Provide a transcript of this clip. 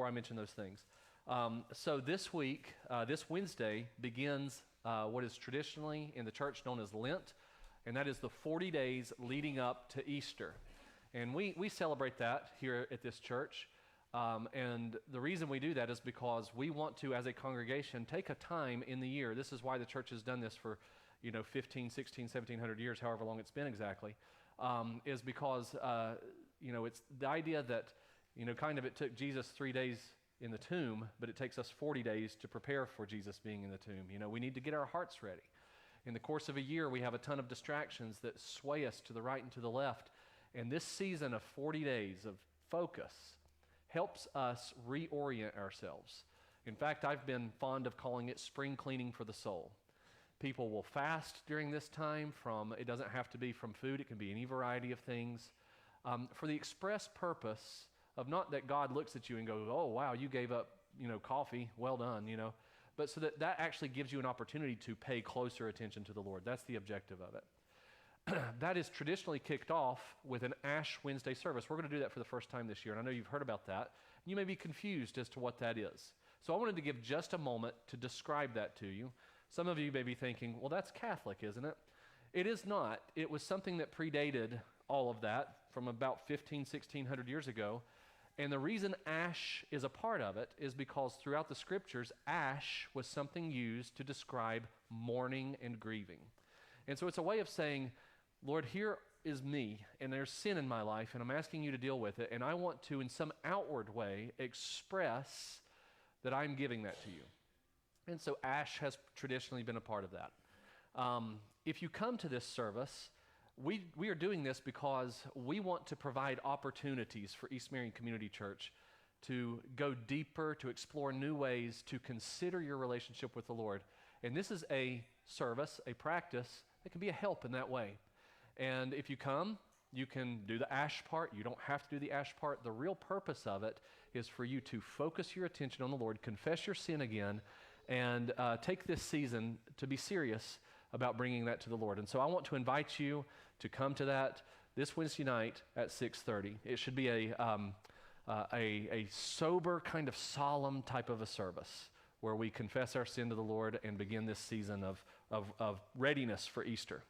before I mention those things. So this week, this Wednesday, begins what is traditionally in the church known as Lent, and that is the 40 days leading up to Easter. And we celebrate that here at this church. And the reason we do that is because we want to, as a congregation, take a time in the year. This is why the church has done this for, 15, 16, 1700 years, however long it's been exactly, is because, it's the idea that, it took Jesus 3 days in the tomb, but it takes us 40 days to prepare for Jesus being in the tomb. We need to get our hearts ready. In the course of a year, we have a ton of distractions that sway us to the right and to the left. And this season of 40 days of focus helps us reorient ourselves. In fact, I've been fond of calling it spring cleaning for the soul. People will fast during this time it doesn't have to be from food, it can be any variety of things, for the express purpose of not that God looks at you and goes, oh, wow, you gave up, coffee, well done, but so that actually gives you an opportunity to pay closer attention to the Lord. That's the objective of it. That is traditionally kicked off with an Ash Wednesday service. We're going to do that for the first time this year, and I know you've heard about that. You may be confused as to what that is. So I wanted to give just a moment to describe that to you. Some of you may be thinking, well, that's Catholic, isn't it? It is not. It was something that predated all of that from about 1600 years ago. And the reason ash is a part of it is because throughout the scriptures, ash was something used to describe mourning and grieving. And so it's a way of saying, Lord, here is me, and there's sin in my life, and I'm asking you to deal with it, and I want to, in some outward way, express that I'm giving that to you. And so ash has traditionally been a part of that. If you come to this service, we are doing this because we want to provide opportunities for East Marion Community Church to go deeper, to explore new ways, to consider your relationship with the Lord. And this is a service, a practice that can be a help in that way. And if you come, you can do the ash part. You don't have to do the ash part. The real purpose of it is for you to focus your attention on the Lord, confess your sin again, and take this season to be serious about bringing that to the Lord. And so I want to invite you to come to that this Wednesday night at 6:30. It should be a sober, kind of solemn type of a service where we confess our sin to the Lord and begin this season of readiness for Easter.